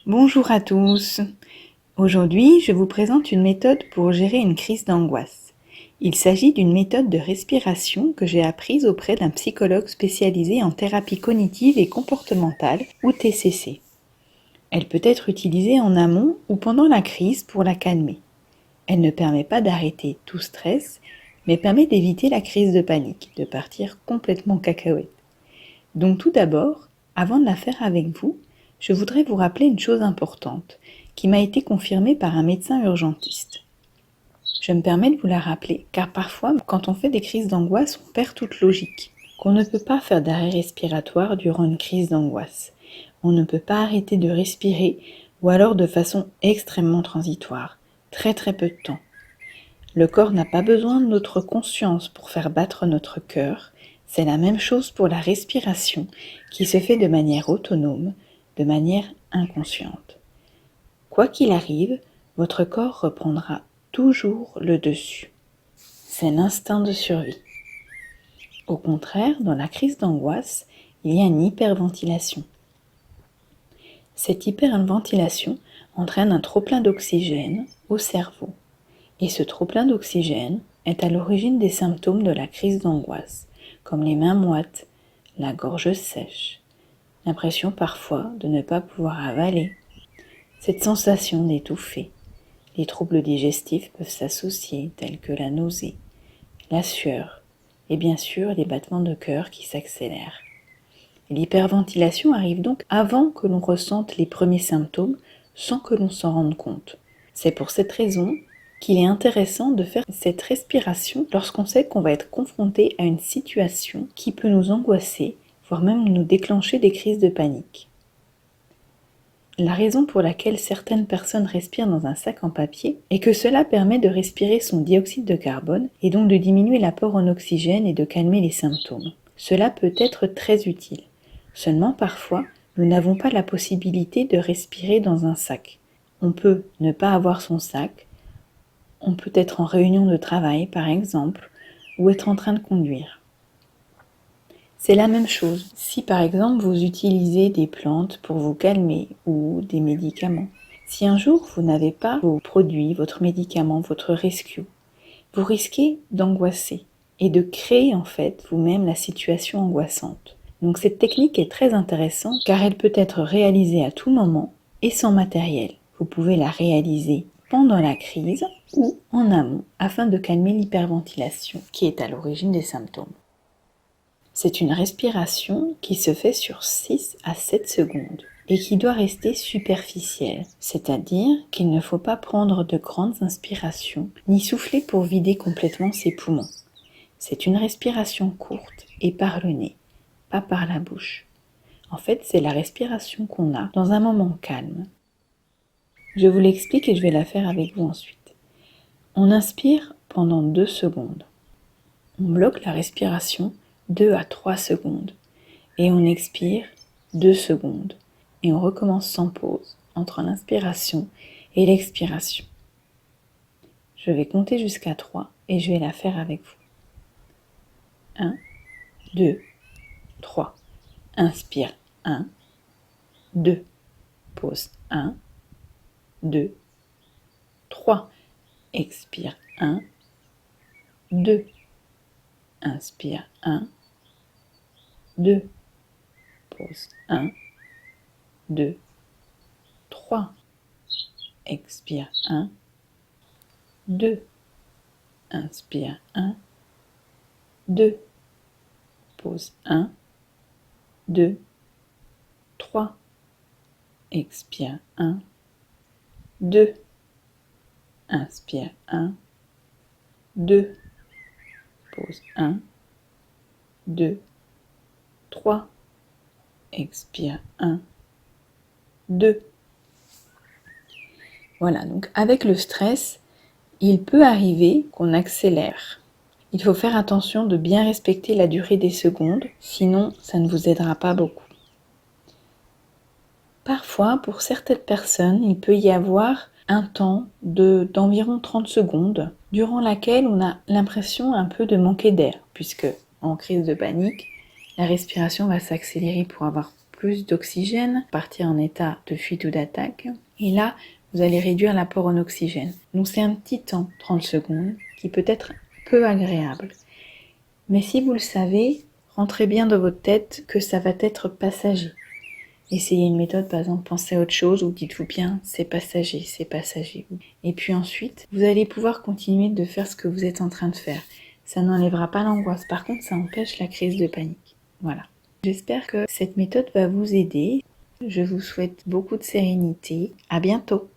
Bonjour à tous. Aujourd'hui, je vous présente une méthode pour gérer une crise d'angoisse. Il s'agit d'une méthode de respiration que j'ai apprise auprès d'un psychologue spécialisé en thérapie cognitive et comportementale ou TCC. Elle peut être utilisée en amont ou pendant la crise pour la calmer. Elle ne permet pas d'arrêter tout stress, mais permet d'éviter la crise de panique, de partir complètement cacahuète. Donc tout d'abord, avant de la faire avec vous, je voudrais vous rappeler une chose importante qui m'a été confirmée par un médecin urgentiste. Je me permets de vous la rappeler car parfois, quand on fait des crises d'angoisse, on perd toute logique. Qu'on ne peut pas faire d'arrêt respiratoire durant une crise d'angoisse. On ne peut pas arrêter de respirer ou alors de façon extrêmement transitoire, très peu de temps. Le corps n'a pas besoin de notre conscience pour faire battre notre cœur. C'est la même chose pour la respiration qui se fait de manière autonome, de manière inconsciente. Quoi qu'il arrive, votre corps reprendra toujours le dessus. C'est l'instinct de survie. Au contraire, dans la crise d'angoisse, il y a une hyperventilation. Cette hyperventilation entraîne un trop-plein d'oxygène au cerveau. Et ce trop-plein d'oxygène est à l'origine des symptômes de la crise d'angoisse, comme les mains moites, la gorge sèche, l'impression parfois de ne pas pouvoir avaler, cette sensation d'étouffer. Les troubles digestifs peuvent s'associer, tels que la nausée, la sueur et bien sûr les battements de cœur qui s'accélèrent. L'hyperventilation arrive donc avant que l'on ressente les premiers symptômes sans que l'on s'en rende compte. C'est pour cette raison qu'il est intéressant de faire cette respiration lorsqu'on sait qu'on va être confronté à une situation qui peut nous angoisser, voire même nous déclencher des crises de panique. La raison pour laquelle certaines personnes respirent dans un sac en papier est que cela permet de respirer son dioxyde de carbone et donc de diminuer l'apport en oxygène et de calmer les symptômes. Cela peut être très utile. Seulement parfois, nous n'avons pas la possibilité de respirer dans un sac. On peut ne pas avoir son sac, on peut être en réunion de travail par exemple, ou être en train de conduire. C'est la même chose si par exemple vous utilisez des plantes pour vous calmer ou des médicaments. Si un jour vous n'avez pas vos produits, votre médicament, votre rescue, vous risquez d'angoisser et de créer en fait vous-même la situation angoissante. Donc cette technique est très intéressante car elle peut être réalisée à tout moment et sans matériel. Vous pouvez la réaliser pendant la crise ou en amont afin de calmer l'hyperventilation qui est à l'origine des symptômes. C'est une respiration qui se fait sur 6 à 7 secondes et qui doit rester superficielle, c'est-à-dire qu'il ne faut pas prendre de grandes inspirations ni souffler pour vider complètement ses poumons. C'est une respiration courte et par le nez, pas par la bouche. En fait, c'est la respiration qu'on a dans un moment calme. Je vous l'explique et je vais la faire avec vous ensuite. On inspire pendant 2 secondes. On bloque la respiration 2 à 3 secondes et on expire 2 secondes et on recommence sans pause entre l'inspiration et l'expiration. Je vais compter jusqu'à 3 et je vais la faire avec vous. 1, 2, 3. Inspire 1, 2, pause 1, 2, 3. Expire 1, 2. Inspire 1, 2, pause 1, 2, 3. Expire 1, 2. Inspire 1, 2. Pause 1, 2, 3. Expire 1, 2. Inspire 1, 2. Pause 1, 2, 3. Expire 1, 2. Voilà, donc avec le stress, il peut arriver qu'on accélère. Il faut faire attention de bien respecter la durée des secondes, sinon ça ne vous aidera pas beaucoup. Parfois, pour certaines personnes, il peut y avoir un temps d'environ 30 secondes, durant laquelle on a l'impression un peu de manquer d'air, puisque en crise de panique, la respiration va s'accélérer pour avoir plus d'oxygène, partir en état de fuite ou d'attaque. Et là, vous allez réduire l'apport en oxygène. Donc c'est un petit temps, 30 secondes, qui peut être peu agréable. Mais si vous le savez, rentrez bien dans votre tête que ça va être passager. Essayez une méthode, par exemple, pensez à autre chose ou dites-vous bien, c'est passager, c'est passager. Et puis ensuite, vous allez pouvoir continuer de faire ce que vous êtes en train de faire. Ça n'enlèvera pas l'angoisse, par contre, ça empêche la crise de panique. Voilà. J'espère que cette méthode va vous aider. Je vous souhaite beaucoup de sérénité. À bientôt.